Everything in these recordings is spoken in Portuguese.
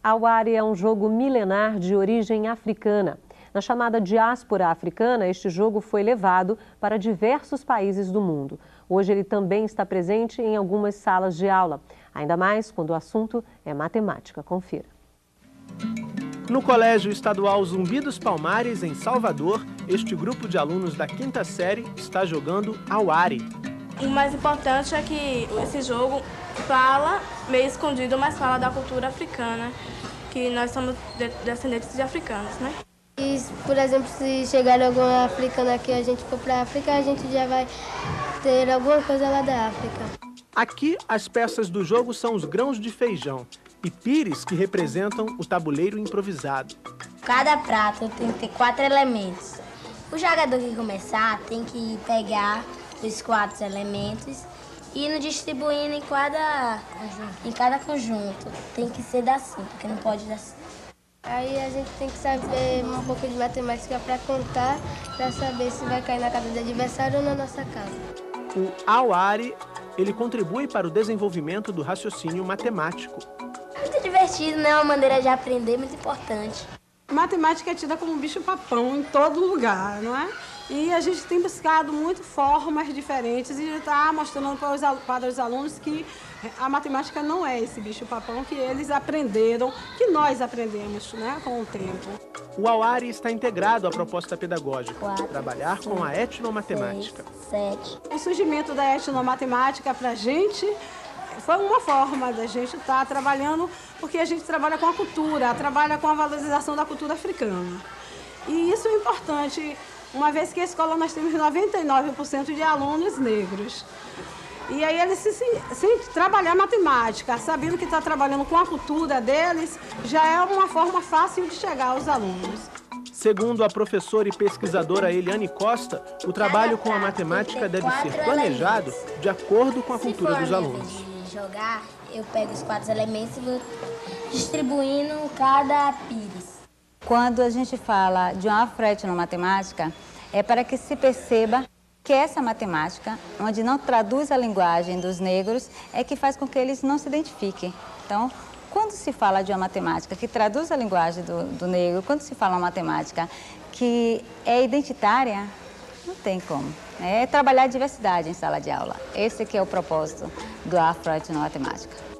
Awari é um jogo milenar de origem africana. Na chamada diáspora africana, este jogo foi levado para diversos países do mundo. Hoje ele também está presente em algumas salas de aula, ainda mais quando o assunto é matemática. Confira. No Colégio Estadual Zumbi dos Palmares, em Salvador, este grupo de alunos da 5ª série está jogando Awari. O mais importante é que esse jogo fala, meio escondido, mas fala da cultura africana, que nós somos descendentes de africanos, né? E, por exemplo, se chegar algum africano aqui e a gente for para a África, a gente já vai ter alguma coisa lá da África. Aqui, as peças do jogo são os grãos de feijão e pires que representam o tabuleiro improvisado. Cada prato tem que ter 4 elementos. O jogador que começar tem que pegar os 4 elementos e ir distribuindo em cada conjunto. Tem que ser assim, porque não pode dar assim. Aí a gente tem que saber um pouco de matemática para contar, para saber se vai cair na casa do adversário ou na nossa casa. O Awari, ele contribui para o desenvolvimento do raciocínio matemático. Muito divertido, né? Uma maneira de aprender muito importante. Matemática é tida como um bicho-papão em todo lugar, não é? E a gente tem buscado muito formas diferentes e está mostrando para os alunos que a matemática não é esse bicho-papão que eles aprenderam, que nós aprendemos, né, com o tempo. O Awari está integrado à proposta pedagógica, 4, trabalhar 5, com a etnomatemática. 6, 7. O surgimento da etnomatemática para a gente foi uma forma da gente estar trabalhando, porque a gente trabalha com a cultura, trabalha com a valorização da cultura africana. E isso é importante, uma vez que a escola nós temos 99% de alunos negros. E aí eles se trabalhar matemática, sabendo que está trabalhando com a cultura deles, já é uma forma fácil de chegar aos alunos. Segundo a professora e pesquisadora Eliane Costa, o trabalho com a matemática deve ser planejado de acordo com a cultura dos alunos. Se for jogar, eu pego os 4 elementos e vou distribuindo cada pires. Quando a gente fala de uma afroetnomatemática, é para que se perceba que essa matemática, onde não traduz a linguagem dos negros, é que faz com que eles não se identifiquem. Então, quando se fala de uma matemática que traduz a linguagem do negro, quando se fala uma matemática que é identitária, não tem como. É trabalhar a diversidade em sala de aula. Esse que é o propósito do afroetnomatemática.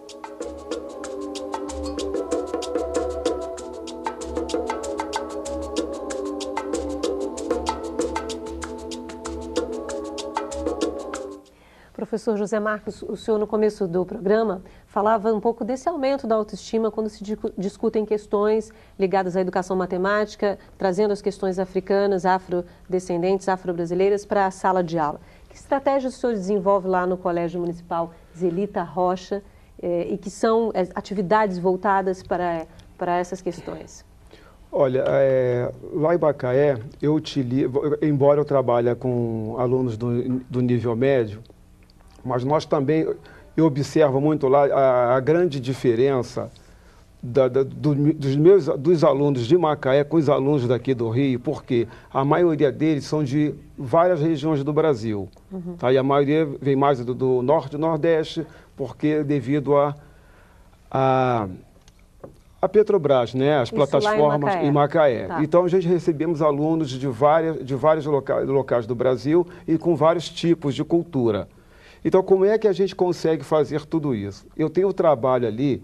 Professor José Marcos, o senhor no começo do programa falava um pouco desse aumento da autoestima quando se discutem questões ligadas à educação matemática, trazendo as questões africanas, afrodescendentes, afro-brasileiras para a sala de aula. Que estratégias o senhor desenvolve lá no Colégio Municipal Zelita Rocha e que são atividades voltadas para essas questões? Olha, lá em Macaé, embora eu trabalhe com alunos do nível médio, mas nós também, eu observo muito lá a grande diferença dos alunos de Macaé com os alunos daqui do Rio, porque a maioria deles são de várias regiões do Brasil. Uhum. Tá? E a maioria vem mais do Norte e Nordeste, porque devido a Petrobras, né? As plataformas em Macaé. Tá. Então, a gente recebemos alunos de vários locais do Brasil e com vários tipos de cultura. Então, como é que a gente consegue fazer tudo isso? Eu tenho o trabalho ali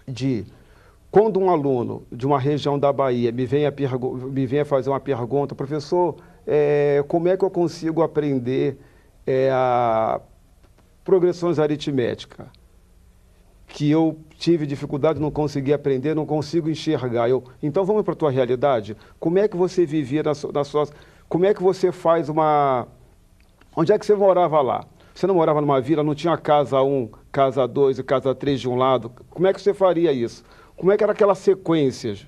de, quando um aluno de uma região da Bahia me vem a fazer uma pergunta, professor, como é que eu consigo aprender progressões aritméticas? Que eu tive dificuldade, não consegui aprender, não consigo enxergar. Então, vamos para a tua realidade? Como é que você vivia como é que você faz onde é que você morava lá? Você não morava numa vila, não tinha casa 1, casa 2 e casa 3 de um lado. Como é que você faria isso? Como é que era aquelas sequências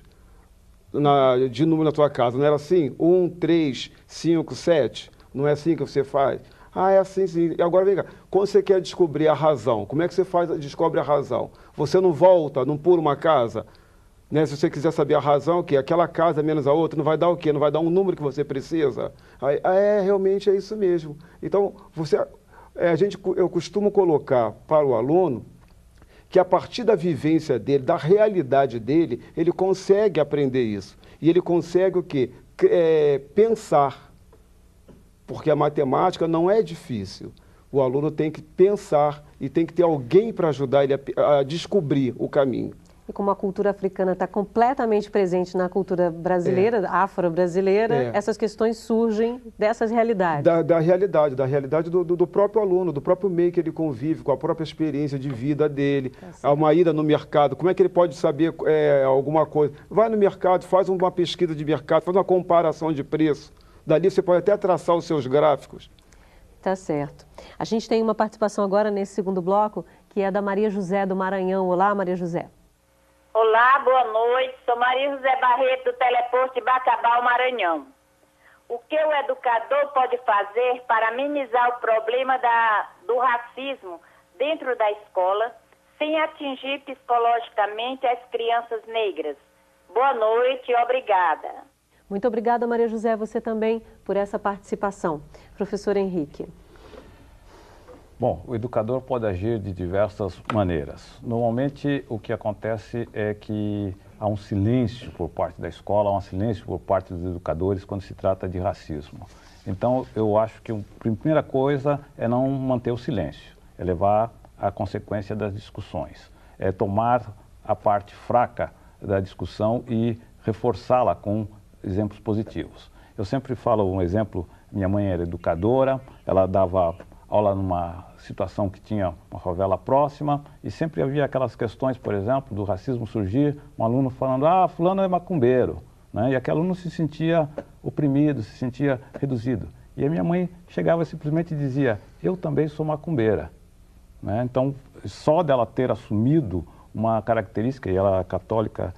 de número na tua casa? Não era assim? 1, 3, 5, 7? Não é assim que você faz? Ah, é assim, sim. E agora vem cá. Quando você quer descobrir a razão, como é que você descobre a razão? Você não volta, não pula uma casa? Né? Se você quiser saber a razão, que aquela casa menos a outra, não vai dar o quê? Não vai dar um número que você precisa? Realmente é isso mesmo. Então, eu costumo colocar para o aluno que a partir da vivência dele, da realidade dele, ele consegue aprender isso. E ele consegue o quê? Pensar. Porque a matemática não é difícil. O aluno tem que pensar e tem que ter alguém para ajudar ele a descobrir o caminho. E como a cultura africana está completamente presente na cultura brasileira, afro-brasileira, essas questões surgem dessas realidades. Da realidade do próprio aluno, do próprio meio que ele convive, com a própria experiência de vida dele. Uma ida no mercado, como é que ele pode saber alguma coisa? Vai no mercado, faz uma pesquisa de mercado, faz uma comparação de preço. Dali você pode até traçar os seus gráficos. Tá certo. A gente tem uma participação agora nesse segundo bloco, que é da Maria José do Maranhão. Olá, Maria José. Olá, boa noite. Sou Maria José Barreto, do Teleposto de Bacabal, Maranhão. O que o educador pode fazer para minimizar o problema do racismo dentro da escola, sem atingir psicologicamente as crianças negras? Boa noite e obrigada. Muito obrigada, Maria José, você também, por essa participação. Professor Henrique. Bom, o educador pode agir de diversas maneiras. Normalmente, o que acontece é que há um silêncio por parte da escola, há um silêncio por parte dos educadores quando se trata de racismo. Então, eu acho que a primeira coisa é não manter o silêncio, é levar a consequência das discussões, é tomar a parte fraca da discussão e reforçá-la com exemplos positivos. Eu sempre falo um exemplo, minha mãe era educadora, ela dava aula numa situação que tinha uma favela próxima e sempre havia aquelas questões, por exemplo, do racismo surgir, um aluno falando, fulano é macumbeiro, né? E aquele aluno se sentia oprimido, se sentia reduzido. E a minha mãe chegava simplesmente e dizia, eu também sou macumbeira, né? Então, só dela ter assumido uma característica, e ela é católica,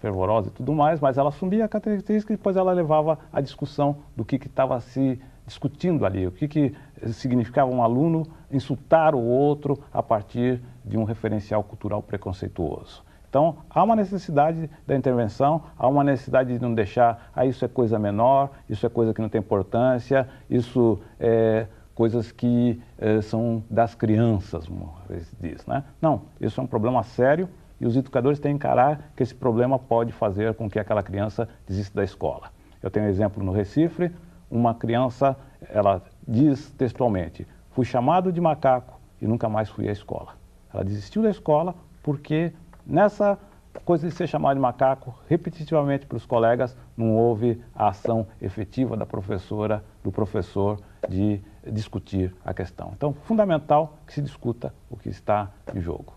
fervorosa e tudo mais, mas ela assumia a característica e depois ela levava a discussão do que estava se discutindo ali, o que significava um aluno insultar o outro a partir de um referencial cultural preconceituoso. Então, há uma necessidade da intervenção, há uma necessidade de não deixar, isso é coisa menor, isso é coisa que não tem importância, isso é coisas que são das crianças, se diz, né? Não, isso é um problema sério e os educadores têm que encarar que esse problema pode fazer com que aquela criança desista da escola. Eu tenho um exemplo no Recife. Uma criança, ela diz textualmente, fui chamado de macaco e nunca mais fui à escola. Ela desistiu da escola porque nessa coisa de ser chamado de macaco, repetitivamente pelos colegas, não houve a ação efetiva da professora, do professor, de discutir a questão. Então, fundamental que se discuta o que está em jogo.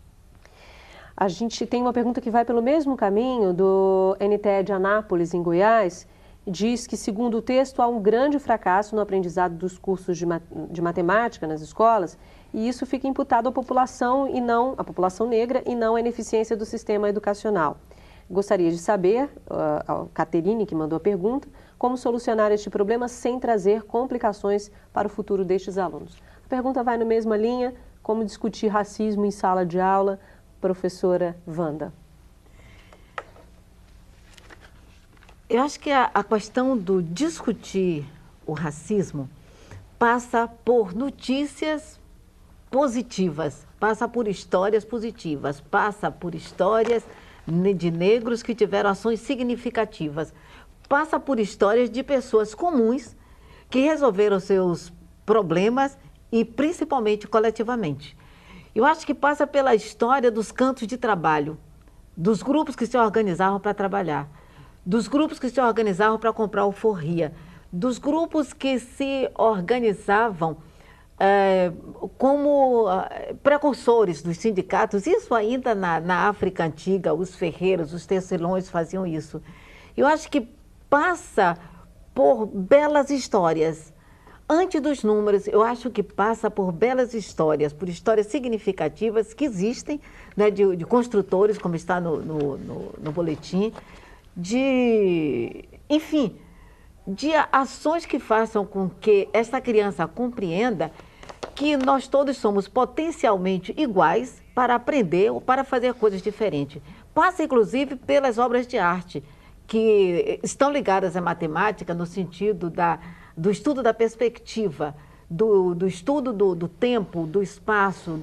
A gente tem uma pergunta que vai pelo mesmo caminho do NTE de Anápolis, em Goiás. Diz que, segundo o texto, há um grande fracasso no aprendizado dos cursos de matemática nas escolas e isso fica imputado à população à população negra e não à ineficiência do sistema educacional. Gostaria de saber, a Caterine, que mandou a pergunta, como solucionar este problema sem trazer complicações para o futuro destes alunos. A pergunta vai na mesma linha, como discutir racismo em sala de aula, professora Wanda. Eu acho que a questão do discutir o racismo passa por notícias positivas, passa por histórias positivas, passa por histórias de negros que tiveram ações significativas, passa por histórias de pessoas comuns que resolveram seus problemas e principalmente coletivamente. Eu acho que passa pela história dos cantos de trabalho, dos grupos que se organizavam para trabalhar, dos grupos que se organizavam para comprar alforria, dos grupos que se organizavam como precursores dos sindicatos, isso ainda na África Antiga, os ferreiros, os tecelões faziam isso. Eu acho que passa por belas histórias. Antes dos números, eu acho que passa por belas histórias, por histórias significativas que existem, né, de construtores, como está no boletim, enfim, de ações que façam com que essa criança compreenda que nós todos somos potencialmente iguais para aprender ou para fazer coisas diferentes. Passa, inclusive, pelas obras de arte, que estão ligadas à matemática no sentido do estudo da perspectiva, do estudo do tempo, do espaço,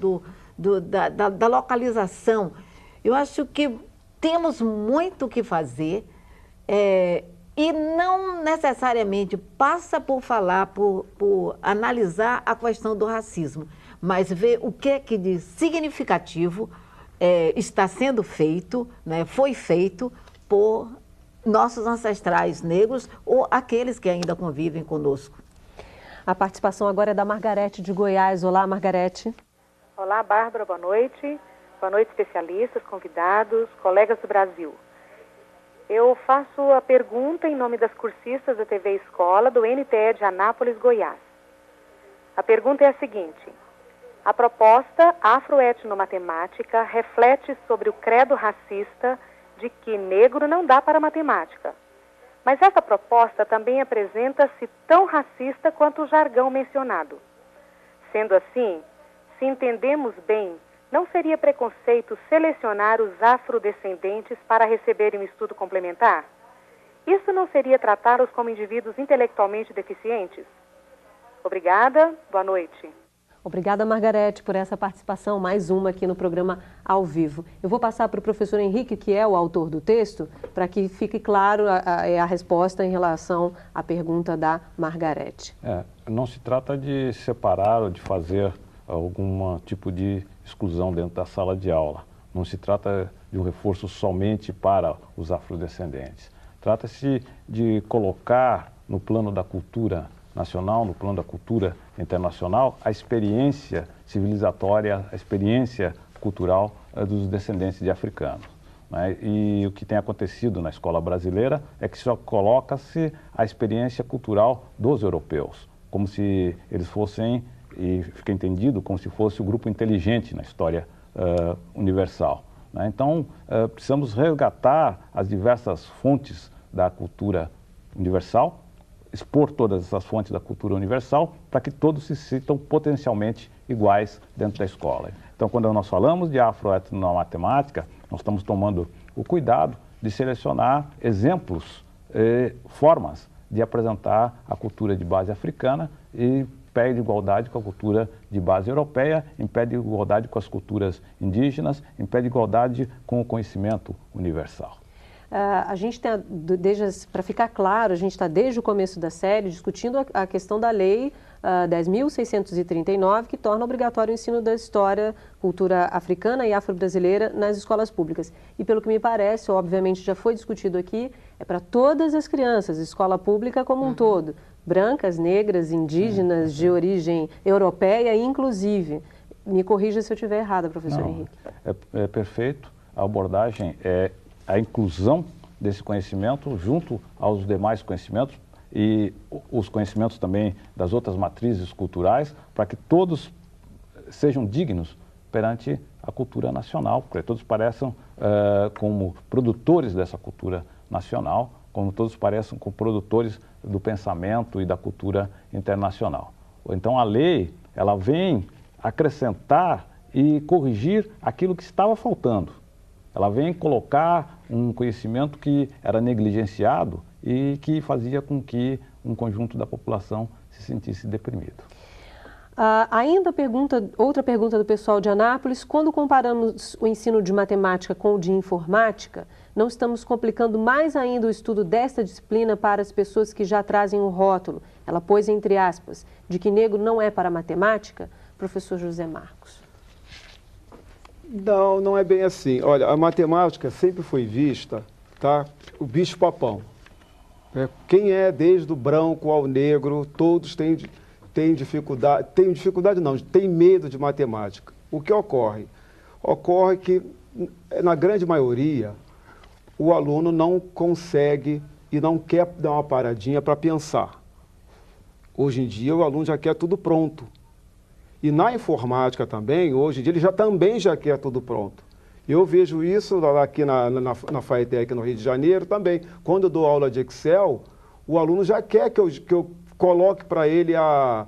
da localização. Eu acho que temos muito o que fazer e não necessariamente passa por falar, por analisar a questão do racismo, mas ver o que é que de significativo está sendo feito, né, foi feito por nossos ancestrais negros ou aqueles que ainda convivem conosco. A participação agora é da Margarete de Goiás. Olá, Margarete. Olá, Bárbara, boa noite. Boa noite, especialistas, convidados, colegas do Brasil. Eu faço a pergunta em nome das cursistas da TV Escola do NTE de Anápolis, Goiás. A pergunta é a seguinte: a proposta afroetnomatemática reflete sobre o credo racista de que negro não dá para matemática. Mas essa proposta também apresenta-se tão racista quanto o jargão mencionado. Sendo assim, se entendemos bem, não seria preconceito selecionar os afrodescendentes para receberem um estudo complementar? Isso não seria tratá-los como indivíduos intelectualmente deficientes? Obrigada, boa noite. Obrigada, Margarete, por essa participação, mais uma aqui no programa ao vivo. Eu vou passar para o professor Henrique, que é o autor do texto, para que fique claro a resposta em relação à pergunta da Margarete. Não se trata de separar ou de fazer algum tipo de exclusão dentro da sala de aula. Não se trata de um reforço somente para os afrodescendentes. Trata-se de colocar no plano da cultura nacional, no plano da cultura internacional, a experiência civilizatória, a experiência cultural dos descendentes de africanos, né? E o que tem acontecido na escola brasileira é que só coloca-se a experiência cultural dos europeus, como se eles fossem, e fica entendido, como se fosse o grupo inteligente na história universal, né? Então, precisamos resgatar as diversas fontes da cultura universal, expor todas essas fontes da cultura universal para que todos se sintam potencialmente iguais dentro da escola. Então, quando nós falamos de afroetnomatemática, nós estamos tomando o cuidado de selecionar exemplos, formas de apresentar a cultura de base africana e pé de igualdade com a cultura de base europeia, em pé de igualdade com as culturas indígenas, em pé de igualdade com o conhecimento universal. A gente está, para ficar claro, a gente está desde o começo da série discutindo a questão da lei 10.639, que torna obrigatório o ensino da história, cultura africana e afro-brasileira nas escolas públicas. E pelo que me parece, obviamente já foi discutido aqui, é para todas as crianças, escola pública como um todo, brancas, negras, indígenas, de origem europeia, inclusive. Me corrija se eu estiver errada, professor Henrique. É perfeito. A abordagem é a inclusão desse conhecimento junto aos demais conhecimentos e os conhecimentos também das outras matrizes culturais, para que todos sejam dignos perante a cultura nacional, porque todos pareçam como produtores dessa cultura nacional, como todos pareçam como produtores do pensamento e da cultura internacional. Então a lei, ela vem acrescentar e corrigir aquilo que estava faltando. Ela vem colocar um conhecimento que era negligenciado e que fazia com que um conjunto da população se sentisse deprimido. Ainda outra pergunta do pessoal de Anápolis: quando comparamos o ensino de matemática com o de informática, não estamos complicando mais ainda o estudo desta disciplina para as pessoas que já trazem um rótulo, ela pôs entre aspas, de que negro não é para matemática? Professor José Marcos. Não, não é bem assim. Olha, a matemática sempre foi vista, tá? O bicho-papão. Quem é, desde o branco ao negro, todos têm dificuldade, tem medo de matemática. O que ocorre? Ocorre que, na grande maioria, o aluno não consegue e não quer dar uma paradinha para pensar. Hoje em dia, o aluno já quer tudo pronto. E na informática também, hoje em dia, ele também já quer tudo pronto. Eu vejo isso aqui na FATEC, no Rio de Janeiro, também. Quando eu dou aula de Excel, o aluno já quer que eu coloque para ele a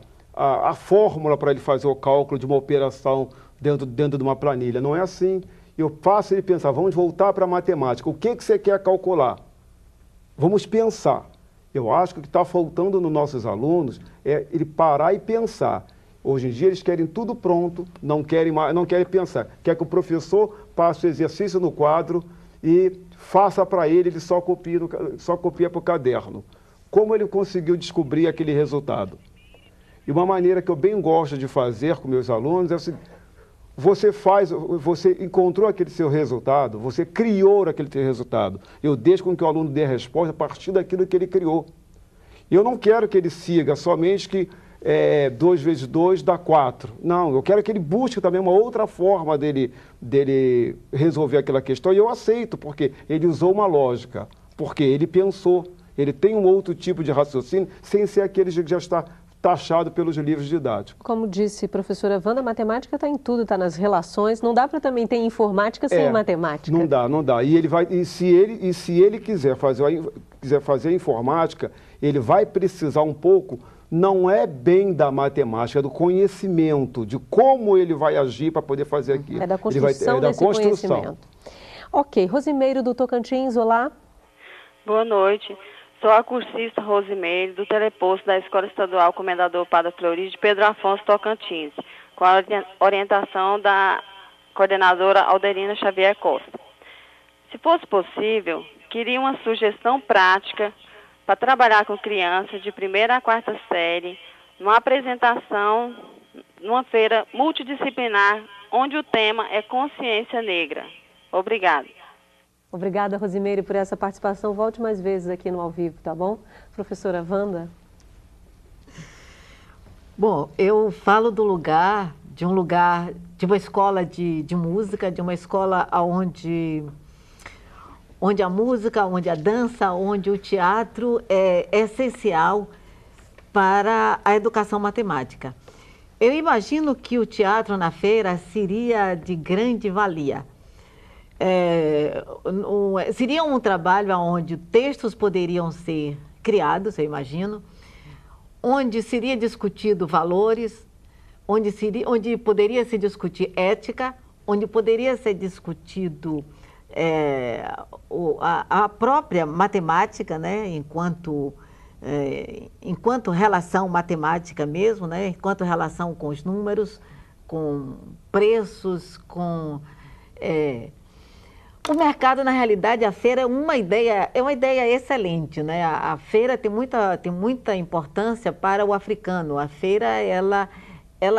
fórmula para ele fazer o cálculo de uma operação dentro de uma planilha. Não é assim. Eu faço ele pensar, vamos voltar para a matemática. O que você quer calcular? Vamos pensar. Eu acho que o que está faltando nos nossos alunos é ele parar e pensar. Hoje em dia eles querem tudo pronto, não querem pensar. Quer que o professor passe o exercício no quadro e faça para ele só copia para o caderno. Como ele conseguiu descobrir aquele resultado? E uma maneira que eu bem gosto de fazer com meus alunos é o seguinte: você encontrou aquele seu resultado, você criou aquele seu resultado. Eu deixo com que o aluno dê a resposta a partir daquilo que ele criou. Eu não quero que ele siga somente que 2 vezes 2 dá 4. Não, eu quero que ele busque também uma outra forma dele resolver aquela questão. E eu aceito, porque ele usou uma lógica, porque ele pensou. Ele tem um outro tipo de raciocínio, sem ser aquele que já está taxado pelos livros didáticos. Como disse a professora Wanda, a matemática está em tudo, está nas relações. Não dá para também ter informática sem matemática. Não dá, não dá. E se ele quiser fazer a informática, ele vai precisar um pouco, não é bem da matemática, é do conhecimento, de como ele vai agir para poder fazer aquilo. É da construção desse conhecimento. Ok. Rosimeiro do Tocantins, olá. Boa noite. Sou a cursista Rosimeire, do Teleposto da Escola Estadual Comendador Padre Fleury de Pedro Afonso, Tocantins, com a orientação da coordenadora Alderina Xavier Costa. Se fosse possível, queria uma sugestão prática para trabalhar com crianças de 1ª a 4ª série, numa apresentação, numa feira multidisciplinar, onde o tema é consciência negra. Obrigada. Obrigada, Rosimeire, por essa participação. Volte mais vezes aqui no Ao Vivo, tá bom? Professora Wanda? Bom, eu falo de uma escola de música, de uma escola onde a música, onde a dança, onde o teatro é essencial para a educação matemática. Eu imagino que o teatro na feira seria de grande valia. Seria um trabalho onde textos poderiam ser criados, eu imagino, onde seria discutido valores, onde poderia se discutir ética, onde poderia ser discutido a própria matemática, né, enquanto relação matemática mesmo, né, enquanto relação com os números, com preços, com... O mercado, na realidade, a feira é uma ideia excelente, né? A feira tem muita importância para o africano. A feira, ela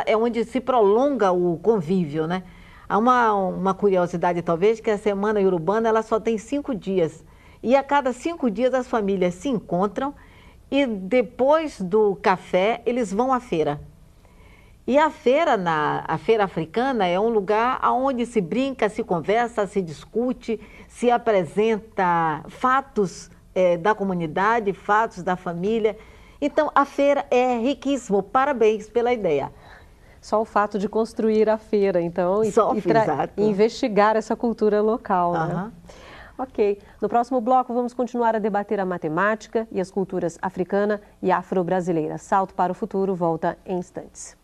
é onde se prolonga o convívio, né? Há uma curiosidade, talvez, que a Semana Iorubana ela só tem 5 dias. E a cada 5 dias as famílias se encontram e depois do café eles vão à feira. E a feira africana é um lugar onde se brinca, se conversa, se discute, se apresenta fatos da comunidade, fatos da família. Então, a feira é riquíssimo. Parabéns pela ideia. Só o fato de construir a feira, então, e investigar essa cultura local, né? Ok. No próximo bloco, vamos continuar a debater a matemática e as culturas africana e afro-brasileira. Salto para o futuro volta em instantes.